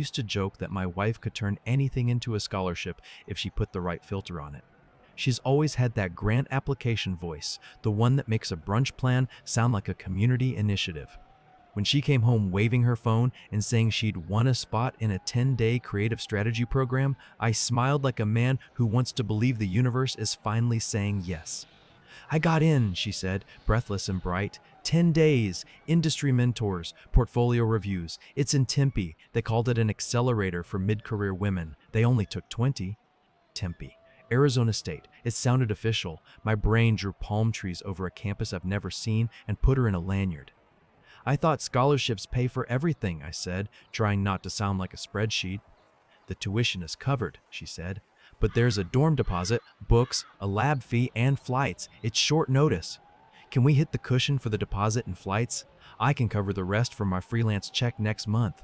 used to joke that my wife could turn anything into a scholarship if she put the right filter on it. She's always had that grant application voice, the one that makes a brunch plan sound like a community initiative. When she came home waving her phone and saying she'd won a spot in a 10-day creative strategy program, I smiled like a man who wants to believe the universe is finally saying yes. I got in, she said, breathless and bright. 10 days, industry mentors, portfolio reviews. It's in Tempe. They called it an accelerator for mid-career women. They only took 20. Tempe, Arizona State. It sounded official. My brain drew palm trees over a campus I've never seen and put her in a lanyard. I thought scholarships pay for everything, I said, trying not to sound like a spreadsheet. The tuition is covered, she said. But there's a dorm deposit, books, a lab fee, and flights. It's short notice. Can we hit the cushion for the deposit and flights? I can cover the rest from my freelance check next month.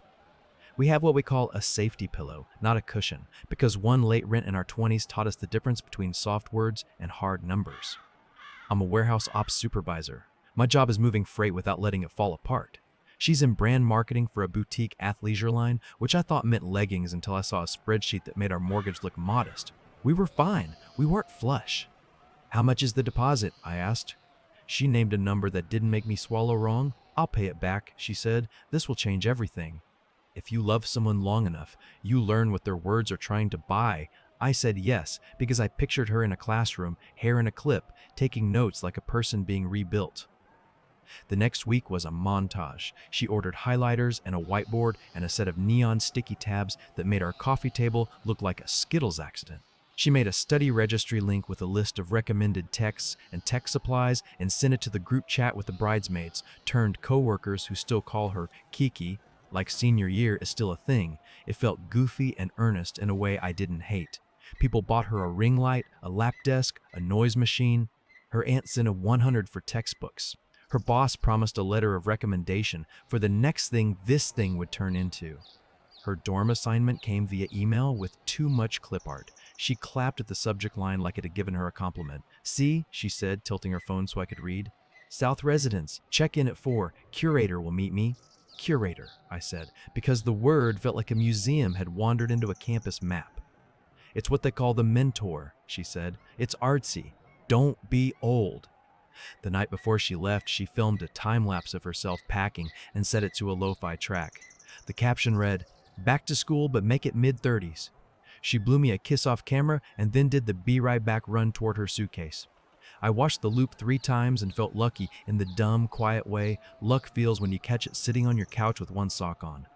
We have what we call a safety pillow, not a cushion, because one late rent in our 20s taught us the difference between soft words and hard numbers. I'm a warehouse ops supervisor. My job is moving freight without letting it fall apart. She's in brand marketing for a boutique athleisure line, which I thought meant leggings until I saw a spreadsheet that made our mortgage look modest. We were fine. We weren't flush. How much is the deposit? I asked. She named a number that didn't make me swallow wrong. I'll pay it back, she said. This will change everything. If you love someone long enough, you learn what their words are trying to buy. I said yes, because I pictured her in a classroom, hair in a clip, taking notes like a person being rebuilt. The next week was a montage. She ordered highlighters and a whiteboard and a set of neon sticky tabs that made our coffee table look like a Skittles accident. She made a study registry link with a list of recommended texts and tech supplies and sent it to the group chat with the bridesmaids, turned coworkers who still call her Kiki, like senior year is still a thing. It felt goofy and earnest in a way I didn't hate. People bought her a ring light, a lap desk, a noise machine. Her aunt sent a 100 for textbooks. Her boss promised a letter of recommendation for the next thing this thing would turn into. Her dorm assignment came via email with too much clip art. She clapped at the subject line like it had given her a compliment. See, she said, tilting her phone so I could read. South Residence, check in at 4. Curator will meet me. Curator, I said, because the word felt like a museum had wandered into a campus map. It's what they call the mentor, she said. It's artsy. Don't be old. The night before she left, she filmed a time-lapse of herself packing and set it to a lo-fi track. The caption read, "Back to school, but make it mid-30s. She blew me a kiss off camera and then did the be right back run toward her suitcase. I watched the loop 3 times and felt lucky in the dumb, quiet way luck feels when you catch it sitting on your couch with one sock on.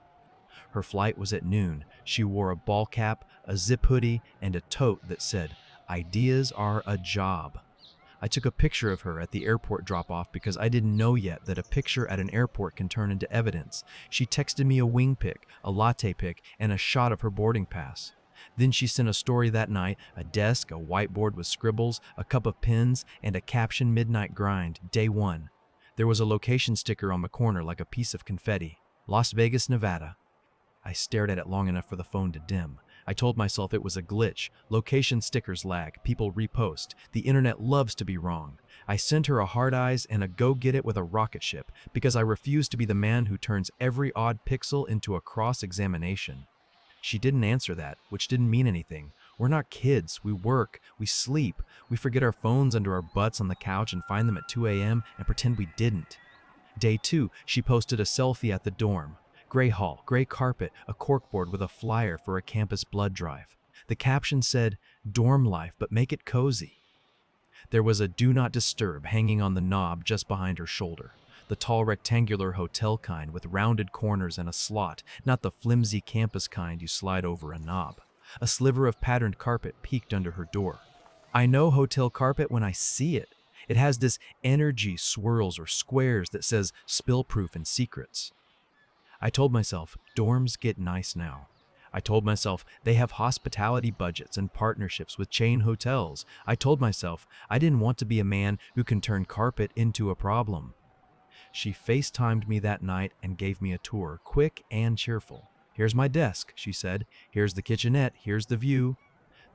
Her flight was at noon. She wore a ball cap, a zip hoodie, and a tote that said, "Ideas are a job." I took a picture of her at the airport drop-off because I didn't know yet that a picture at an airport can turn into evidence. She texted me a wing pic, a latte pic, and a shot of her boarding pass. Then she sent a story that night, a desk, a whiteboard with scribbles, a cup of pens, and a caption midnight grind, day 1. There was a location sticker on the corner like a piece of confetti. Las Vegas, Nevada. I stared at it long enough for the phone to dim. I told myself it was a glitch. Location stickers lag, people repost. The internet loves to be wrong. I sent her a hard eyes and a go get it with a rocket ship because I refused to be the man who turns every odd pixel into a cross-examination. She didn't answer that, which didn't mean anything. We're not kids. We work. We sleep. We forget our phones under our butts on the couch and find them at 2 a.m. and pretend we didn't. Day 2, she posted a selfie at the dorm. Gray hall, gray carpet, a corkboard with a flyer for a campus blood drive. The caption said, "Dorm life, but make it cozy." There was a do not disturb hanging on the knob just behind her shoulder. The tall rectangular hotel kind with rounded corners and a slot, not the flimsy campus kind you slide over a knob. A sliver of patterned carpet peeked under her door. I know hotel carpet when I see it. It has this energy, swirls or squares that says spill-proof and secrets. I told myself, dorms get nice now. I told myself they have hospitality budgets and partnerships with chain hotels. I told myself I didn't want to be a man who can turn carpet into a problem. She FaceTimed me that night and gave me a tour, quick and cheerful. "Here's my desk," she said. "Here's the kitchenette. Here's the view."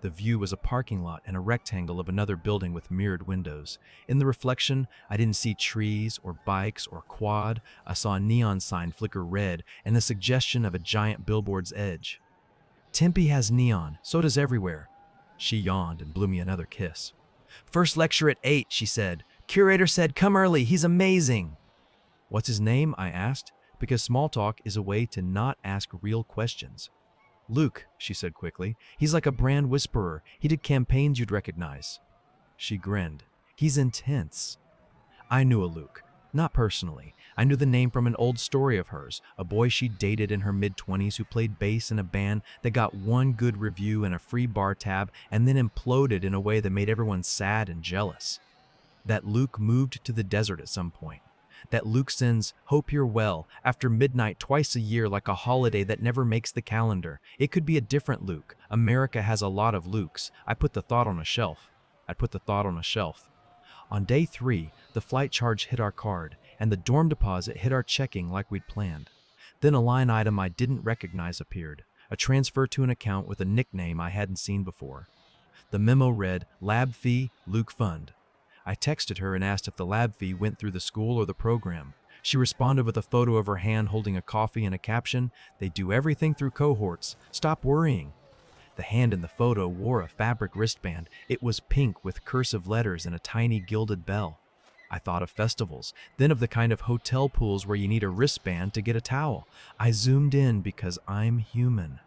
The view was a parking lot and a rectangle of another building with mirrored windows. In the reflection, I didn't see trees or bikes or quad. I saw a neon sign flicker red and the suggestion of a giant billboard's edge. Tempe has neon, so does everywhere. She yawned and blew me another kiss. First lecture at 8, she said. Curator said, come early, he's amazing. What's his name? I asked, because small talk is a way to not ask real questions. Luke, she said quickly. He's like a brand whisperer. He did campaigns you'd recognize. She grinned. He's intense. I knew a Luke. Not personally. I knew the name from an old story of hers, a boy she dated in her mid-20s who played bass in a band that got one good review and a free bar tab and then imploded in a way that made everyone sad and jealous. That Luke moved to the desert at some point. That Luke sends "Hope you're well" after midnight twice a year like a holiday that never makes the calendar. It could be a different Luke. America has a lot of Lukes. I put the thought on a shelf. I'd put the thought on a shelf. On day 3, the flight charge hit our card, and the dorm deposit hit our checking like we'd planned. Then a line item I didn't recognize appeared, a transfer to an account with a nickname I hadn't seen before. The memo read, Lab Fee, Luke Fund. I texted her and asked if the lab fee went through the school or the program. She responded with a photo of her hand holding a coffee and a caption, they do everything through cohorts. Stop worrying. The hand in the photo wore a fabric wristband. It was pink with cursive letters and a tiny gilded bell. I thought of festivals, then of the kind of hotel pools where you need a wristband to get a towel. I zoomed in because I'm human.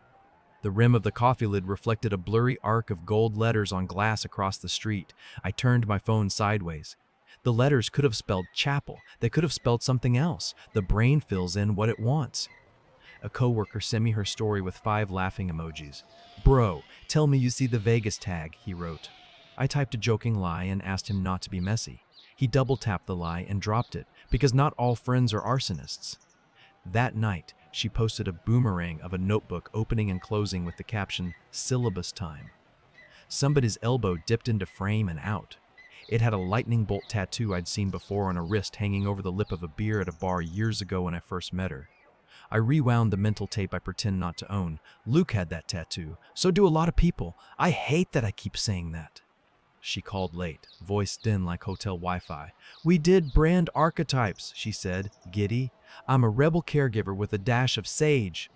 The rim of the coffee lid reflected a blurry arc of gold letters on glass across the street. I turned my phone sideways. The letters could have spelled chapel. They could have spelled something else. The brain fills in what it wants. A coworker sent me her story with 5 laughing emojis. Bro, tell me you see the Vegas tag, he wrote. I typed a joking lie and asked him not to be messy. He double-tapped the lie and dropped it, because not all friends are arsonists. That night, she posted a boomerang of a notebook opening and closing with the caption, syllabus time. Somebody's elbow dipped into frame and out. It had a lightning bolt tattoo I'd seen before on a wrist hanging over the lip of a beer at a bar years ago when I first met her. I rewound the mental tape I pretend not to own. Luke had that tattoo. So do a lot of people. I hate that I keep saying that. She called late, voice thin like hotel Wi-Fi. We did brand archetypes, she said, giddy. I'm a rebel caregiver with a dash of sage.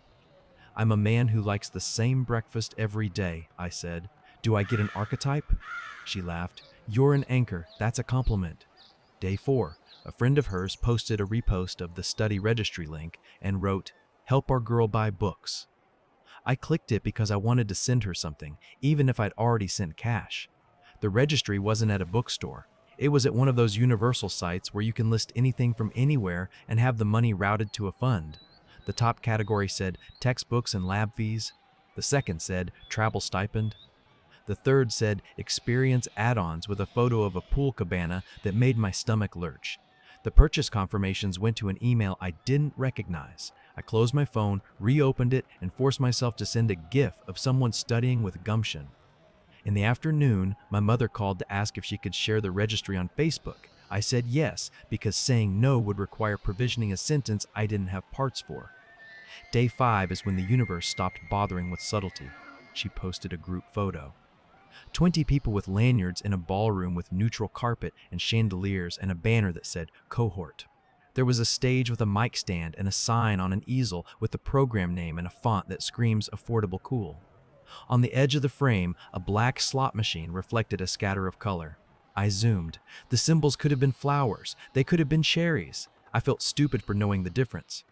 I'm a man who likes the same breakfast every day, I said. Do I get an archetype? She laughed. You're an anchor. That's a compliment. Day 4. A friend of hers posted a repost of the study registry link and wrote, help our girl buy books. I clicked it because I wanted to send her something, even if I'd already sent cash. The registry wasn't at a bookstore. It was at one of those universal sites where you can list anything from anywhere and have the money routed to a fund. The top category said textbooks and lab fees. The second said travel stipend. The third said experience add-ons with a photo of a pool cabana that made my stomach lurch. The purchase confirmations went to an email I didn't recognize. I closed my phone, reopened it, and forced myself to send a GIF of someone studying with gumption. In the afternoon, my mother called to ask if she could share the registry on Facebook. I said yes, because saying no would require provisioning a sentence I didn't have parts for. Day 5 is when the universe stopped bothering with subtlety. She posted a group photo. 20 people with lanyards in a ballroom with neutral carpet and chandeliers and a banner that said cohort. There was a stage with a mic stand and a sign on an easel with the program name in a font that screams affordable cool. On the edge of the frame, a black slot machine reflected a scatter of color. I zoomed. The symbols could have been flowers. They could have been cherries. I felt stupid for knowing the difference.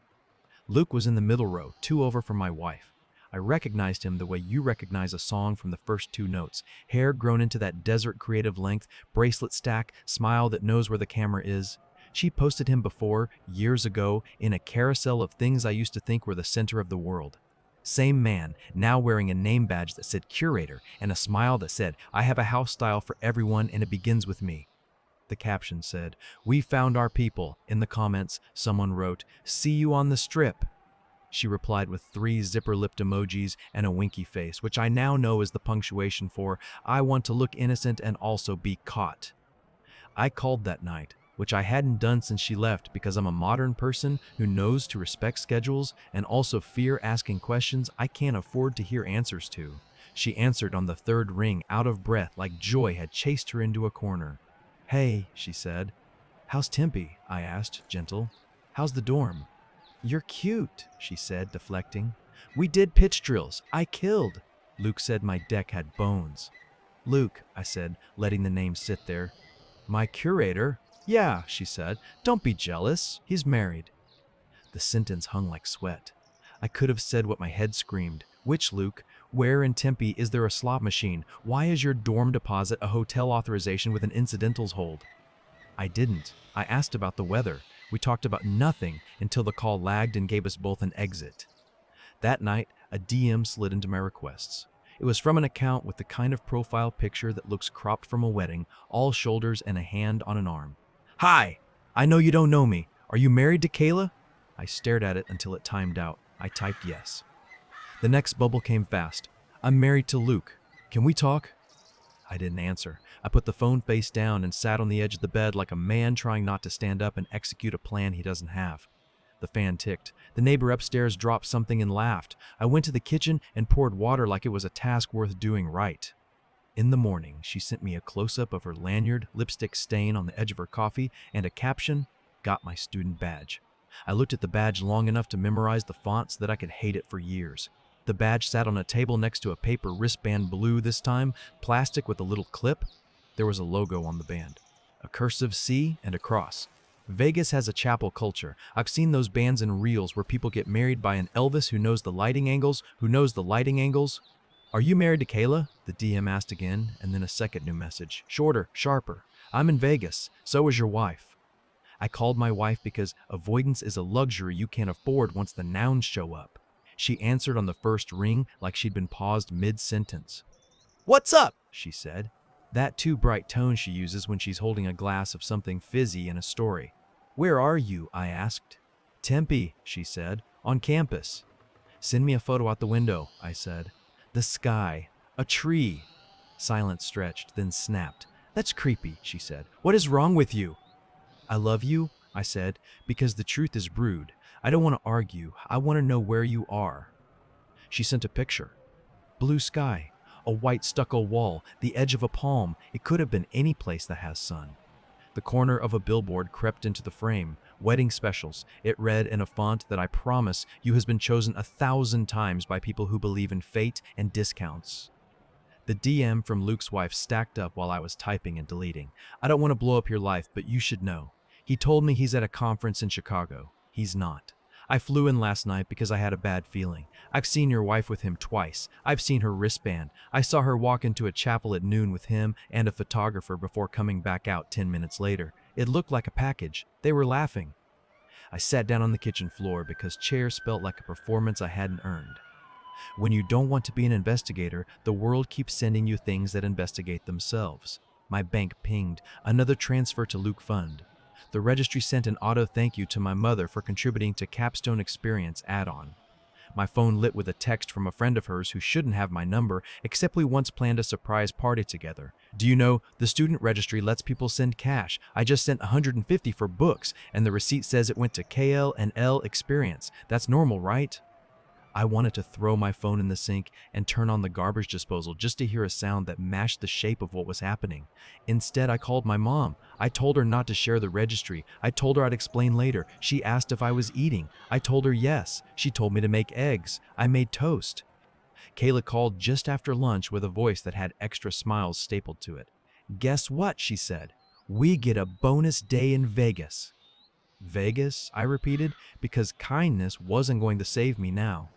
Luke was in the middle row, 2 over from my wife. I recognized him the way you recognize a song from the first 2 notes. Hair grown into that desert creative length, bracelet stack, smile that knows where the camera is. She posted him before, years ago, in a carousel of things I used to think were the center of the world. Same man, now wearing a name badge that said curator and a smile that said, I have a house style for everyone and it begins with me. The caption said, we found our people. In the comments, someone wrote, see you on the strip. She replied with 3 zipper-lipped emojis and a winky face, which I now know is the punctuation for, I want to look innocent and also be caught. I called that night, which I hadn't done since she left because I'm a modern person who knows to respect schedules and also fear asking questions I can't afford to hear answers to. She answered on the third ring, out of breath, like joy had chased her into a corner. "Hey," she said. "How's Tempe?" I asked, gentle. "How's the dorm?" "You're cute," she said, deflecting. "We did pitch drills. I killed." Luke said my deck had bones. "Luke," I said, letting the name sit there. "My curator?" "Yeah," she said. "Don't be jealous. He's married." The sentence hung like sweat. I could have said what my head screamed. Which Luke? Where in Tempe is there a slot machine? Why is your dorm deposit a hotel authorization with an incidentals hold? I didn't. I asked about the weather. We talked about nothing until the call lagged and gave us both an exit. That night, a DM slid into my requests. It was from an account with the kind of profile picture that looks cropped from a wedding, all shoulders and a hand on an arm. "Hi! I know you don't know me. Are you married to Kayla?" I stared at it until it timed out. I typed yes. The next bubble came fast. "I'm married to Luke. Can we talk?" I didn't answer. I put the phone face down and sat on the edge of the bed like a man trying not to stand up and execute a plan he doesn't have. The fan ticked. The neighbor upstairs dropped something and laughed. I went to the kitchen and poured water like it was a task worth doing right. In the morning, she sent me a close-up of her lanyard, lipstick stain on the edge of her coffee, and a caption, "Got my student badge." I looked at the badge long enough to memorize the font so that I could hate it for years. The badge sat on a table next to a paper wristband, blue this time, plastic with a little clip. There was a logo on the band, a cursive C and a cross. Vegas has a chapel culture. I've seen those bands and reels where people get married by an Elvis who knows the lighting angles, "Are you married to Kayla?" the DM asked again, and then a second new message. Shorter, sharper. "I'm in Vegas. So is your wife." I called my wife because avoidance is a luxury you can't afford once the nouns show up. She answered on the first ring like she'd been paused mid-sentence. "What's up?" she said. That too bright tone she uses when she's holding a glass of something fizzy in a story. "Where are you?" I asked. "Tempe," she said. "On campus." "Send me a photo out the window," I said. "The sky. A tree." Silence stretched, then snapped. "That's creepy," she said. "What is wrong with you?" "I love you," I said, "because the truth is rude. I don't want to argue. I want to know where you are." She sent a picture. Blue sky, a white stucco wall, the edge of a palm. It could have been any place that has sun. The corner of a billboard crept into the frame. Wedding specials. It read in a font that I promise you has been chosen 1,000 times by people who believe in fate and discounts. The DM from Luke's wife stacked up while I was typing and deleting. "I don't want to blow up your life, but you should know. He told me he's at a conference in Chicago. He's not. I flew in last night because I had a bad feeling. I've seen your wife with him twice. I've seen her wristband. I saw her walk into a chapel at noon with him and a photographer before coming back out 10 minutes later. It looked like a package. They were laughing." I sat down on the kitchen floor because chairs felt like a performance I hadn't earned. When you don't want to be an investigator, the world keeps sending you things that investigate themselves. My bank pinged. Another transfer to Luke Fund. The registry sent an auto thank you to my mother for contributing to Capstone Experience add-on. My phone lit with a text from a friend of hers who shouldn't have my number, except we once planned a surprise party together. "Do you know, the student registry lets people send cash. I just sent $150 for books, and the receipt says it went to KL and L Experience. That's normal, right?" I wanted to throw my phone in the sink and turn on the garbage disposal just to hear a sound that matched the shape of what was happening. Instead, I called my mom. I told her not to share the registry. I told her I'd explain later. She asked if I was eating. I told her yes. She told me to make eggs. I made toast. Kayla called just after lunch with a voice that had extra smiles stapled to it. "Guess what?" she said. "We get a bonus day in Vegas." Vegas, I repeated, because kindness wasn't going to save me now.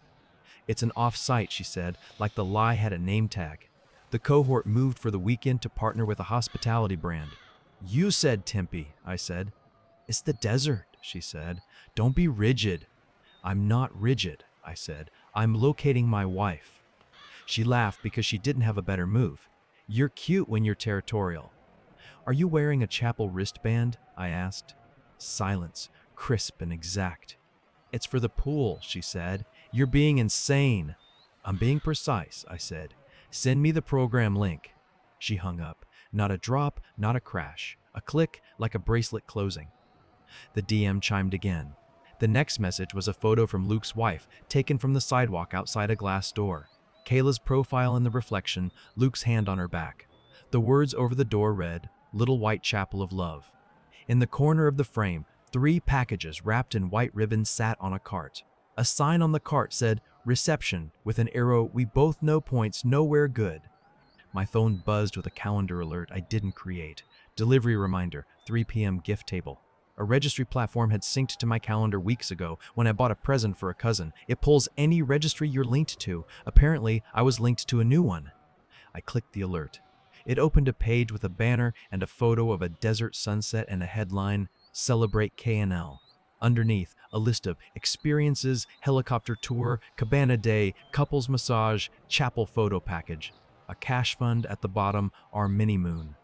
"It's an off-site," she said, like the lie had a name tag. "The cohort moved for the weekend to partner with a hospitality brand." "You said Tempe," I said. "It's the desert," she said. "Don't be rigid." "I'm not rigid," I said. "I'm locating my wife." She laughed because she didn't have a better move. "You're cute when you're territorial." "Are you wearing a chapel wristband?" I asked. Silence, crisp and exact. "It's for the pool," she said. "You're being insane." "I'm being precise," I said. "Send me the program link." She hung up. Not a drop, not a crash. A click like a bracelet closing. The DM chimed again. The next message was a photo from Luke's wife, taken from the sidewalk outside a glass door. Kayla's profile in the reflection, Luke's hand on her back. The words over the door read, Little White Chapel of Love. In the corner of the frame, 3 packages wrapped in white ribbon sat on a cart. A sign on the cart said, Reception, with an arrow, we both know points nowhere good. My phone buzzed with a calendar alert I didn't create. Delivery reminder, 3 p.m. gift table. A registry platform had synced to my calendar weeks ago when I bought a present for a cousin. It pulls any registry you're linked to. Apparently, I was linked to a new one. I clicked the alert. It opened a page with a banner and a photo of a desert sunset and a headline, Celebrate KNL. Underneath, a list of experiences, helicopter tour, cabana day, couples massage, chapel photo package. A cash fund at the bottom, our mini-moon.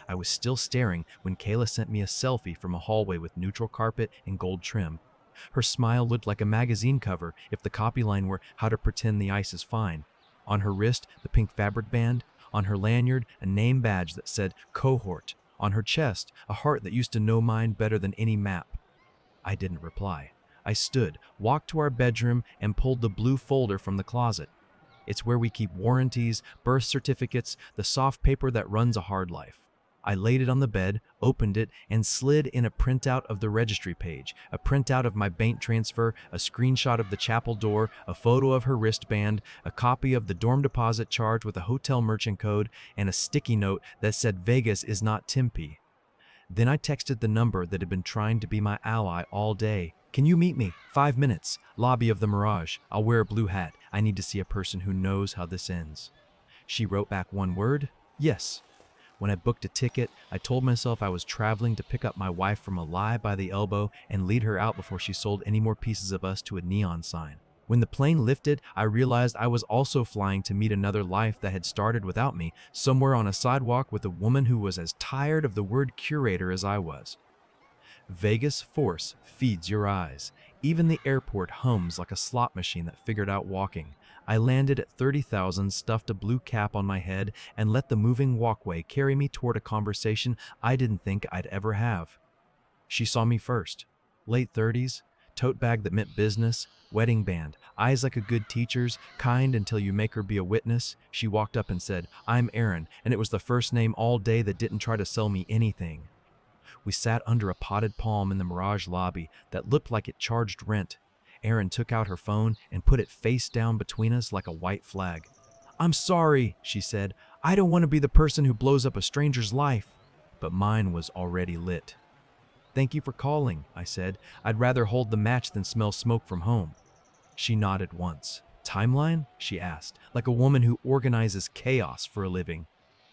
I was still staring when Kayla sent me a selfie from a hallway with neutral carpet and gold trim. Her smile looked like a magazine cover if the copy line were How to Pretend the Ice is Fine. On her wrist, the pink fabric band. On her lanyard, a name badge that said cohort. On her chest, a heart that used to know mine better than any map. I didn't reply. I stood, walked to our bedroom, and pulled the blue folder from the closet. It's where we keep warranties, birth certificates, the soft paper that runs a hard life. I laid it on the bed, opened it, and slid in a printout of the registry page, a printout of my bank transfer, a screenshot of the chapel door, a photo of her wristband, a copy of the dorm deposit charge with a hotel merchant code, and a sticky note that said Vegas is not Tempe. Then I texted the number that had been trying to be my ally all day. Can you meet me? 5 minutes. Lobby of the Mirage. I'll wear a blue hat. I need to see a person who knows how this ends. She wrote back one word, yes. When I booked a ticket, I told myself I was traveling to pick up my wife from a lie by the elbow and lead her out before she sold any more pieces of us to a neon sign. When the plane lifted, I realized I was also flying to meet another life that had started without me, somewhere on a sidewalk with a woman who was as tired of the word curator as I was. Vegas force feeds your eyes. Even the airport hums like a slot machine that figured out walking. I landed at 30,000, stuffed a blue cap on my head, and let the moving walkway carry me toward a conversation I didn't think I'd ever have. She saw me first. Late 30s, tote bag that meant business, wedding band, eyes like a good teacher's, kind until you make her be a witness. She walked up and said, I'm Aaron, and it was the first name all day that didn't try to sell me anything. We sat under a potted palm in the Mirage lobby that looked like it charged rent. Erin took out her phone and put it face down between us like a white flag. I'm sorry, she said. I don't want to be the person who blows up a stranger's life. But mine was already lit. Thank you for calling, I said. I'd rather hold the match than smell smoke from home. She nodded once. Timeline? She asked, like a woman who organizes chaos for a living.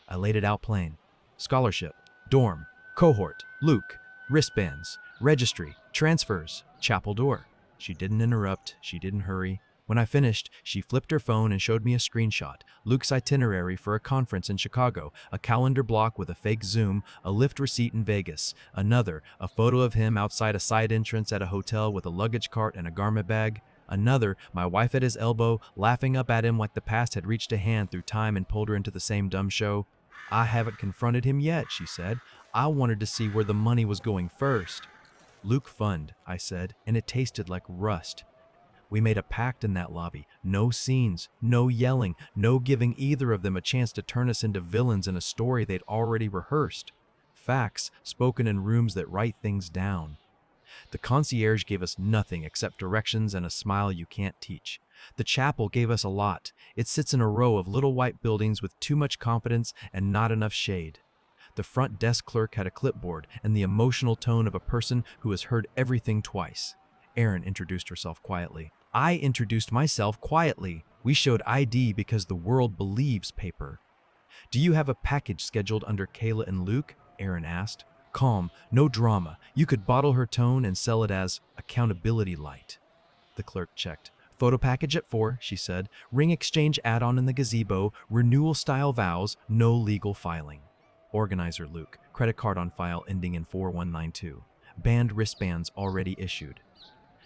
I laid it out plain. Scholarship, dorm, cohort, Luke, wristbands, registry, transfers, chapel door. She didn't interrupt, she didn't hurry. When I finished, she flipped her phone and showed me a screenshot. Luke's itinerary for a conference in Chicago, a calendar block with a fake Zoom, a Lyft receipt in Vegas. Another, a photo of him outside a side entrance at a hotel with a luggage cart and a garment bag. Another, my wife at his elbow, laughing up at him like the past had reached a hand through time and pulled her into the same dumb show. I haven't confronted him yet, she said. I wanted to see where the money was going first. Luke Fund, I said, and it tasted like rust. We made a pact in that lobby. No scenes, no yelling, no giving either of them a chance to turn us into villains in a story they'd already rehearsed. Facts spoken in rooms that write things down. The concierge gave us nothing except directions and a smile you can't teach. The chapel gave us a lot. It sits in a row of little white buildings with too much confidence and not enough shade. The front desk clerk had a clipboard and the emotional tone of a person who has heard everything twice. Erin introduced herself quietly. I introduced myself quietly. We showed ID because the world believes paper. Do you have a package scheduled under Kayla and Luke? Erin asked. Calm, no drama. You could bottle her tone and sell it as accountability light. The clerk checked. Photo package at 4, she said. Ring exchange add-on in the gazebo. Renewal style vows. No legal filing. Organizer Luke. Credit card on file ending in 4192. Band wristbands already issued.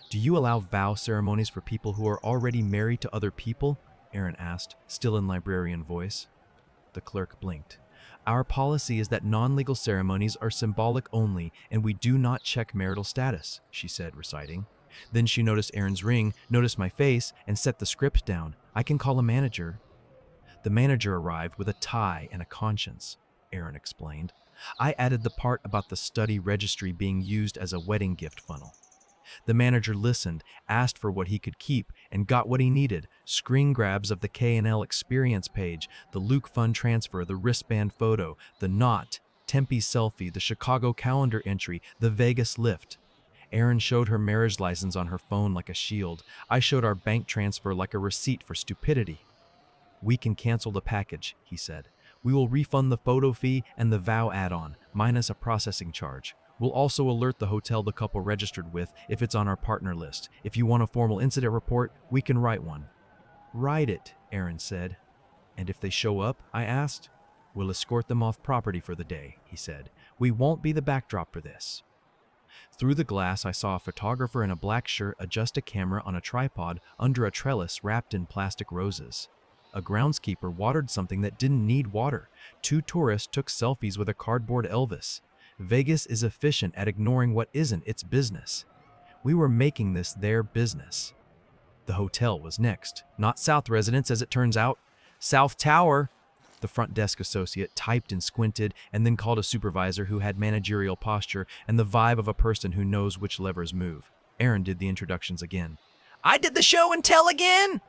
Do you allow vow ceremonies for people who are already married to other people? Erin asked, still in librarian voice. The clerk blinked. Our policy is that non-legal ceremonies are symbolic only, and we do not check marital status, she said, reciting. Then she noticed Aaron's ring, noticed my face, and set the script down. I can call a manager. The manager arrived with a tie and a conscience, Aaron explained. I added the part about the study registry being used as a wedding gift funnel. The manager listened, asked for what he could keep, and got what he needed. Screen grabs of the K&L experience page, the Luke fund transfer, the wristband photo, the knot, Tempe selfie, the Chicago calendar entry, the Vegas lift. Erin showed her marriage license on her phone like a shield. I showed our bank transfer like a receipt for stupidity. We can cancel the package, he said. We will refund the photo fee and the vow add-on, minus a processing charge. We'll also alert the hotel the couple registered with if it's on our partner list. If you want a formal incident report, we can write one. Write it, Aaron said. And if they show up, I asked. We'll escort them off property for the day, he said. We won't be the backdrop for this. Through the glass, I saw a photographer in a black shirt adjust a camera on a tripod under a trellis wrapped in plastic roses. A groundskeeper watered something that didn't need water. 2 tourists took selfies with a cardboard Elvis. Vegas is efficient at ignoring what isn't its business. We were making this their business. The hotel was next. Not South Residence, as it turns out. South Tower. The front desk associate typed and squinted and then called a supervisor who had managerial posture and the vibe of a person who knows which levers move. Aaron did the introductions again. I did the show and tell again!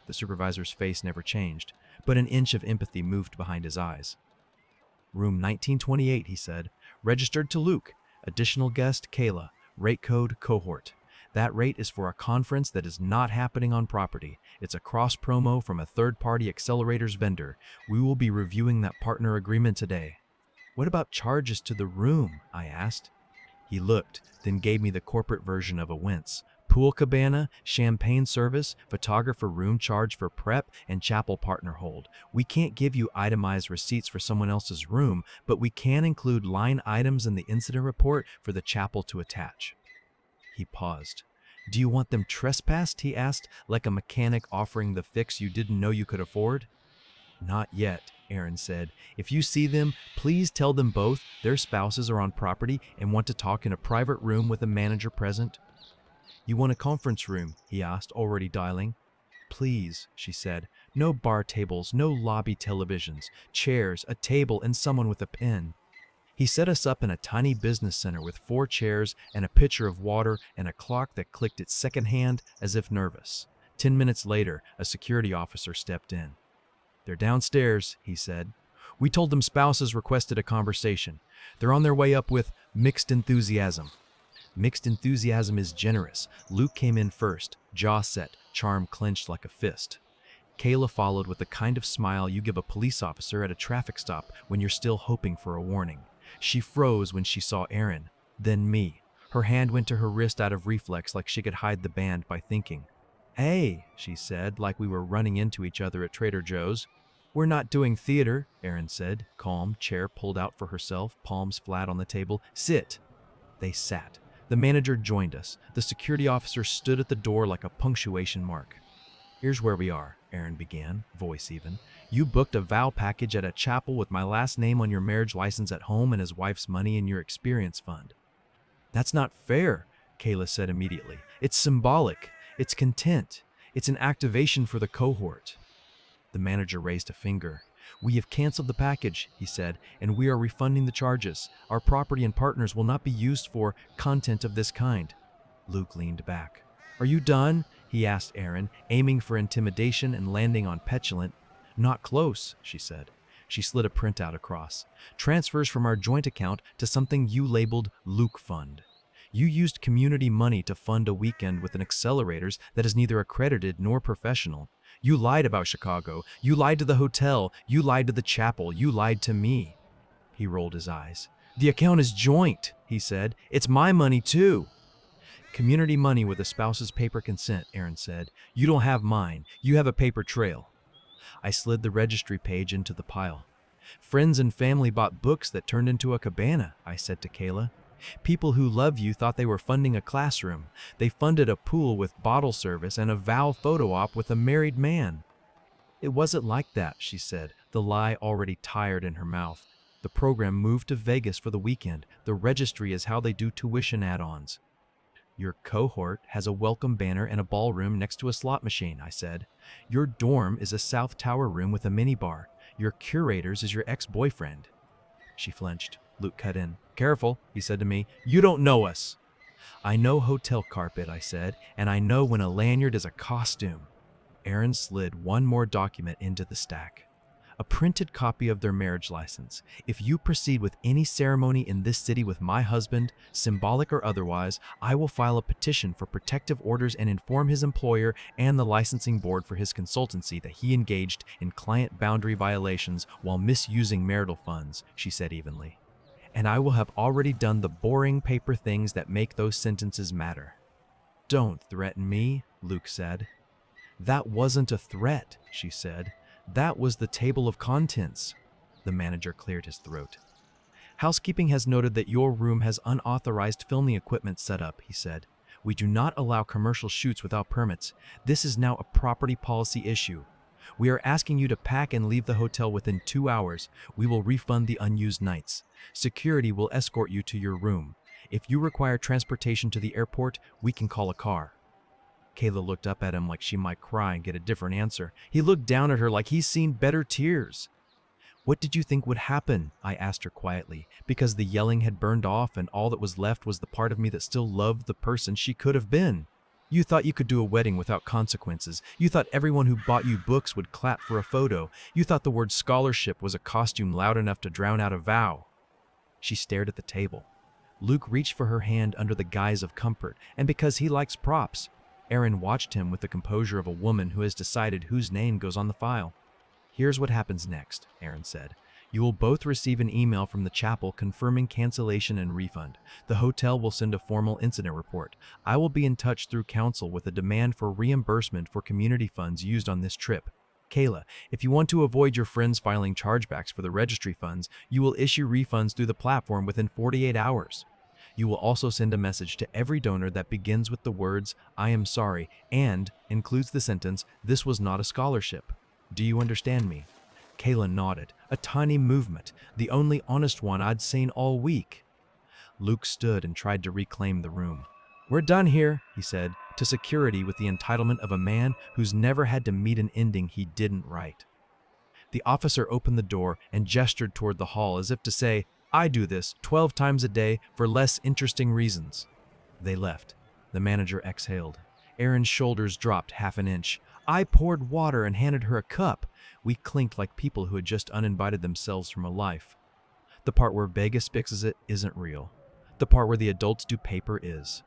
The supervisor's face never changed, but an inch of empathy moved behind his eyes. Room 1928, he said. Registered to Luke. Additional guest, Kayla. Rate code, cohort. That rate is for a conference that is not happening on property. It's a cross-promo from a third-party accelerators vendor. We will be reviewing that partner agreement today. What about charges to the room? I asked. He looked, then gave me the corporate version of a wince. Pool cabana, champagne service, photographer room charge for prep, and chapel partner hold. We can't give you itemized receipts for someone else's room, but we can include line items in the incident report for the chapel to attach. He paused. Do you want them trespassed? He asked, like a mechanic offering the fix you didn't know you could afford. Not yet, Aaron said. If you see them, please tell them both their spouses are on property and want to talk in a private room with a manager present. You want a conference room? He asked, already dialing. Please, she said. No bar tables, no lobby televisions, chairs, a table, and someone with a pen. He set us up in a tiny business center with 4 chairs and a pitcher of water and a clock that clicked its second hand as if nervous. 10 minutes later, a security officer stepped in. They're downstairs, he said. We told them spouses requested a conversation. They're on their way up with mixed enthusiasm. Mixed enthusiasm is generous. Luke came in first, jaw set, charm clenched like a fist. Kayla followed with the kind of smile you give a police officer at a traffic stop when you're still hoping for a warning. She froze when she saw Aaron, then me. Her hand went to her wrist out of reflex like she could hide the band by thinking. Hey, she said, like we were running into each other at Trader Joe's. We're not doing theater, Aaron said, calm, chair pulled out for herself, palms flat on the table. Sit. They sat. The manager joined us. The security officer stood at the door like a punctuation mark. Here's where we are, Aaron began, voice even. You booked a vow package at a chapel with my last name on your marriage license at home and his wife's money in your experience fund. That's not fair, Kayla said immediately. It's symbolic. It's content. It's an activation for the cohort. The manager raised a finger. We have canceled the package, he said, and we are refunding the charges. Our property and partners will not be used for content of this kind. Luke leaned back. Are you done? He asked Aaron, aiming for intimidation and landing on petulant. Not close, she said. She slid a printout across. Transfers from our joint account to something you labeled Luke Fund. You used community money to fund a weekend with an accelerators that is neither accredited nor professional. You lied about Chicago. You lied to the hotel. You lied to the chapel. You lied to me. He rolled his eyes. The account is joint, he said. It's my money too. Community money with a spouse's paper consent, Aaron said. You don't have mine. You have a paper trail. I slid the registry page into the pile. Friends and family bought books that turned into a cabana, I said to Kayla. People who love you thought they were funding a classroom. They funded a pool with bottle service and a vow photo op with a married man. It wasn't like that, she said, the lie already tired in her mouth. The program moved to Vegas for the weekend. The registry is how they do tuition add-ons. Your cohort has a welcome banner and a ballroom next to a slot machine, I said. Your dorm is a South Tower room with a minibar. Your curator's is your ex-boyfriend. She flinched. Luke cut in. Careful, he said to me. You don't know us. I know hotel carpet, I said, and I know when a lanyard is a costume. Aaron slid one more document into the stack. A printed copy of their marriage license. If you proceed with any ceremony in this city with my husband, symbolic or otherwise, I will file a petition for protective orders and inform his employer and the licensing board for his consultancy that he engaged in client boundary violations while misusing marital funds, she said evenly. And I will have already done the boring paper things that make those sentences matter. Don't threaten me, Luke said. That wasn't a threat, she said. That was the table of contents. The manager cleared his throat. Housekeeping has noted that your room has unauthorized filming equipment set up, he said. We do not allow commercial shoots without permits. This is now a property policy issue. We are asking you to pack and leave the hotel within 2 hours. We will refund the unused nights. Security will escort you to your room. If you require transportation to the airport, we can call a car. Kayla looked up at him like she might cry and get a different answer. He looked down at her like he's seen better tears. What did you think would happen? I asked her quietly, because the yelling had burned off and all that was left was the part of me that still loved the person she could have been. You thought you could do a wedding without consequences. You thought everyone who bought you books would clap for a photo. You thought the word scholarship was a costume loud enough to drown out a vow. She stared at the table. Luke reached for her hand under the guise of comfort, and because he likes props, Aaron watched him with the composure of a woman who has decided whose name goes on the file. Here's what happens next, Aaron said. You will both receive an email from the chapel confirming cancellation and refund. The hotel will send a formal incident report. I will be in touch through counsel with a demand for reimbursement for community funds used on this trip. Kayla, if you want to avoid your friends filing chargebacks for the registry funds, you will issue refunds through the platform within 48 hours. You will also send a message to every donor that begins with the words, I am sorry, and includes the sentence, this was not a scholarship. Do you understand me? Kayla nodded, a tiny movement, the only honest one I'd seen all week. Luke stood and tried to reclaim the room. We're done here, he said, to security with the entitlement of a man who's never had to meet an ending he didn't write. The officer opened the door and gestured toward the hall as if to say, I do this 12 times a day for less interesting reasons. They left. The manager exhaled. Aaron's shoulders dropped half an inch. I poured water and handed her a cup. We clinked like people who had just uninvited themselves from a life. The part where Vegas fixes it isn't real. The part where the adults do paper is.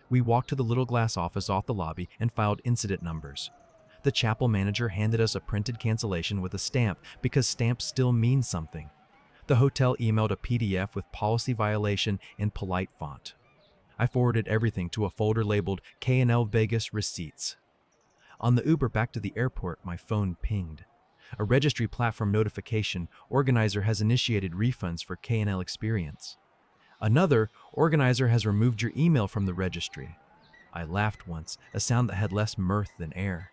We walked to the little glass office off the lobby and filed incident numbers. The chapel manager handed us a printed cancellation with a stamp because stamps still mean something. The hotel emailed a PDF with policy violation in polite font. I forwarded everything to a folder labeled K&L Vegas Receipts. On the Uber back to the airport, my phone pinged. A registry platform notification, organizer has initiated refunds for K&L Experience. Another, organizer has removed your email from the registry. I laughed once, a sound that had less mirth than air.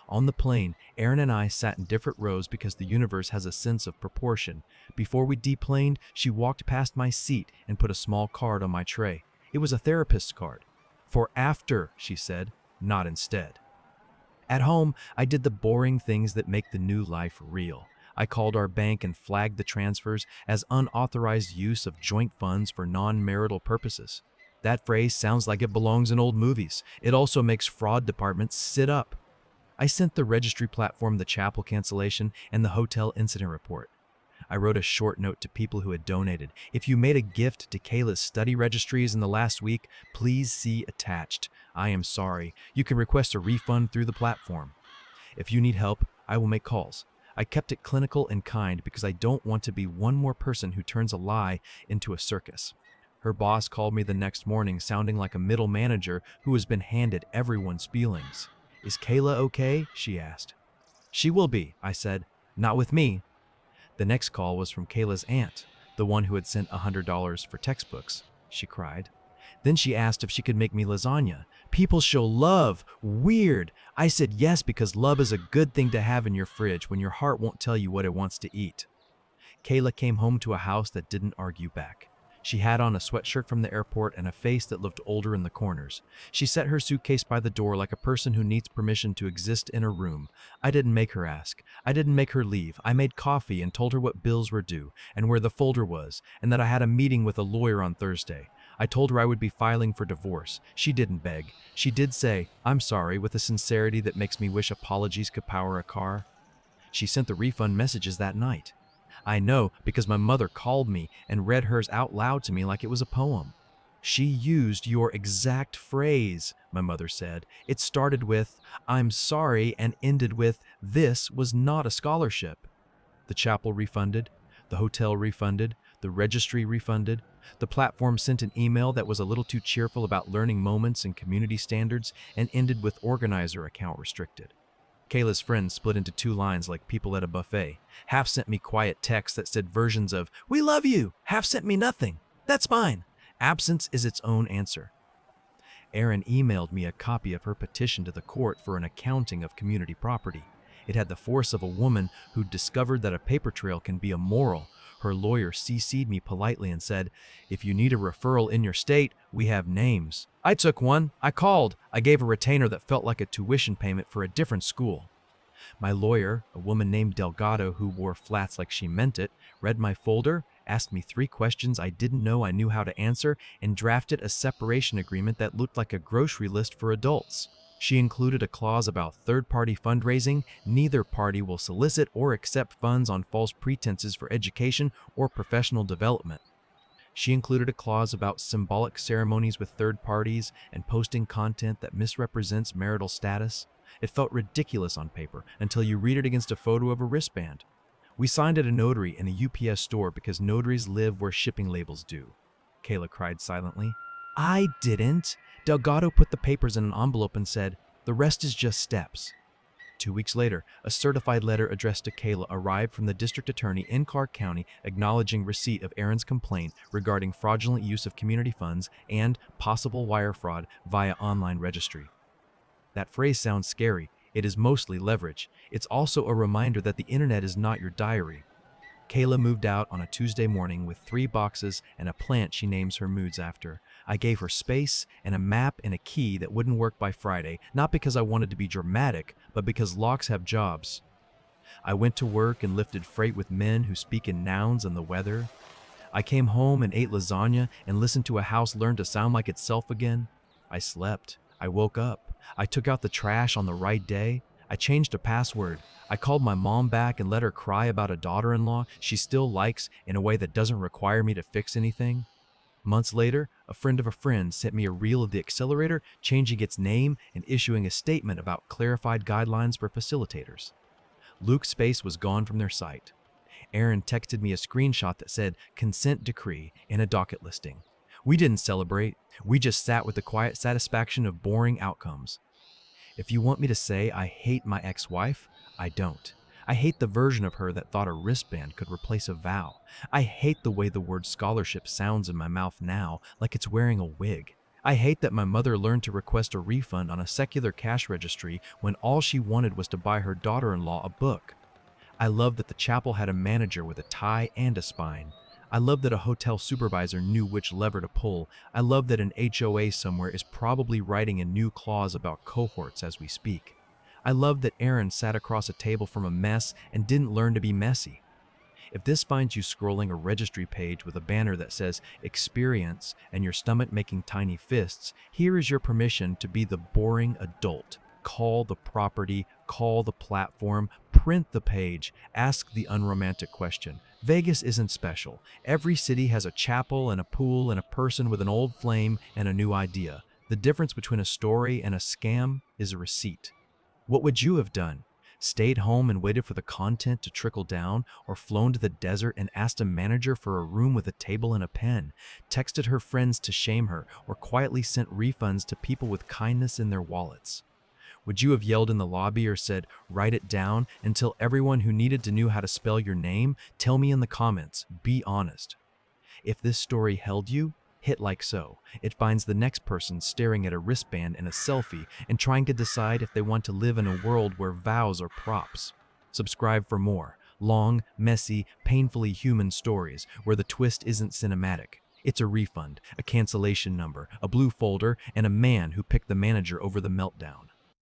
On the plane, Aaron and I sat in different rows because the universe has a sense of proportion. Before we deplaned, she walked past my seat and put a small card on my tray. It was a therapist's card. For after, she said, not instead. At home, I did the boring things that make the new life real. I called our bank and flagged the transfers as unauthorized use of joint funds for non-marital purposes. That phrase sounds like it belongs in old movies. It also makes fraud departments sit up. I sent the registry platform the chapel cancellation and the hotel incident report. I wrote a short note to people who had donated. If you made a gift to Kayla's study registries in the last week, please see attached. I am sorry. You can request a refund through the platform. If you need help, I will make calls. I kept it clinical and kind because I don't want to be one more person who turns a lie into a circus. Her boss called me the next morning sounding like a middle manager who has been handed everyone's feelings. Is Kayla okay? She asked. She will be, I said. Not with me. The next call was from Kayla's aunt, the one who had sent $100 for textbooks. She cried. Then she asked if she could make me lasagna. People show love. Weird. I said yes because love is a good thing to have in your fridge when your heart won't tell you what it wants to eat. Kayla came home to a house that didn't argue back. She had on a sweatshirt from the airport and a face that looked older in the corners. She set her suitcase by the door like a person who needs permission to exist in a room. I didn't make her ask. I didn't make her leave. I made coffee and told her what bills were due and where the folder was and that I had a meeting with a lawyer on Thursday. I told her I would be filing for divorce. She didn't beg. She did say, "I'm sorry," with a sincerity that makes me wish apologies could power a car. She sent the refund messages that night. I know because my mother called me and read hers out loud to me like it was a poem. "She used your exact phrase," my mother said. "It started with, 'I'm sorry,' and ended with, 'This was not a scholarship.'" The chapel refunded, the hotel refunded, the registry refunded. The platform sent an email that was a little too cheerful about learning moments and community standards and ended with organizer account restricted. Kayla's friends split into two lines like people at a buffet. Half sent me quiet texts that said versions of, "We love you." Half sent me nothing. "That's fine." Absence is its own answer. Erin emailed me a copy of her petition to the court for an accounting of community property. It had the force of a woman who'd discovered that a paper trail can be immoral. Her lawyer CC'd me politely and said, "If you need a referral in your state, we have names." I took one. I called. I gave a retainer that felt like a tuition payment for a different school. My lawyer, a woman named Delgado who wore flats like she meant it, read my folder, asked me 3 questions I didn't know I knew how to answer, and drafted a separation agreement that looked like a grocery list for adults. She included a clause about third-party fundraising. Neither party will solicit or accept funds on false pretenses for education or professional development. She included a clause about symbolic ceremonies with third parties and posting content that misrepresents marital status. It felt ridiculous on paper until you read it against a photo of a wristband. We signed at a notary in a UPS store because notaries live where shipping labels do. Kayla cried silently. "I didn't." Delgado put the papers in an envelope and said, "The rest is just steps." 2 weeks later, a certified letter addressed to Kayla arrived from the district attorney in Clark County acknowledging receipt of Erin's complaint regarding fraudulent use of community funds and possible wire fraud via online registry. That phrase sounds scary. It is mostly leverage. It's also a reminder that the internet is not your diary. Kayla moved out on a Tuesday morning with 3 boxes and a plant she names her moods after. I gave her space and a map and a key that wouldn't work by Friday, not because I wanted to be dramatic, but because locks have jobs. I went to work and lifted freight with men who speak in nouns and the weather. I came home and ate lasagna and listened to a house learn to sound like itself again. I slept. I woke up. I took out the trash on the right day. I changed a password. I called my mom back and let her cry about a daughter-in-law she still likes in a way that doesn't require me to fix anything. Months later, a friend of a friend sent me a reel of the accelerator changing its name and issuing a statement about clarified guidelines for facilitators. Luke's face was gone from their site. Erin texted me a screenshot that said consent decree in a docket listing. We didn't celebrate. We just sat with the quiet satisfaction of boring outcomes. If you want me to say I hate my ex-wife, I don't. I hate the version of her that thought a wristband could replace a vow. I hate the way the word scholarship sounds in my mouth now, like it's wearing a wig. I hate that my mother learned to request a refund on a secular cash registry when all she wanted was to buy her daughter-in-law a book. I love that the chapel had a manager with a tie and a spine. I love that a hotel supervisor knew which lever to pull. I love that an HOA somewhere is probably writing a new clause about cohorts as we speak. I love that Erin sat across a table from a mess and didn't learn to be messy. If this finds you scrolling a registry page with a banner that says experience and your stomach making tiny fists, here is your permission to be the boring adult. Call the property, call the platform, print the page, ask the unromantic question. Vegas isn't special. Every city has a chapel and a pool and a person with an old flame and a new idea. The difference between a story and a scam is a receipt. What would you have done? Stayed home and waited for the content to trickle down, or flown to the desert and asked a manager for a room with a table and a pen, texted her friends to shame her, or quietly sent refunds to people with kindness in their wallets? Would you have yelled in the lobby or said, "Write it down," until everyone who needed to know how to spell your name? Tell me in the comments. Be honest. If this story held you, hit like so. It finds the next person staring at a wristband and a selfie and trying to decide if they want to live in a world where vows are props. Subscribe for more long, messy, painfully human stories where the twist isn't cinematic. It's a refund, a cancellation number, a blue folder, and a man who picked the manager over the meltdown.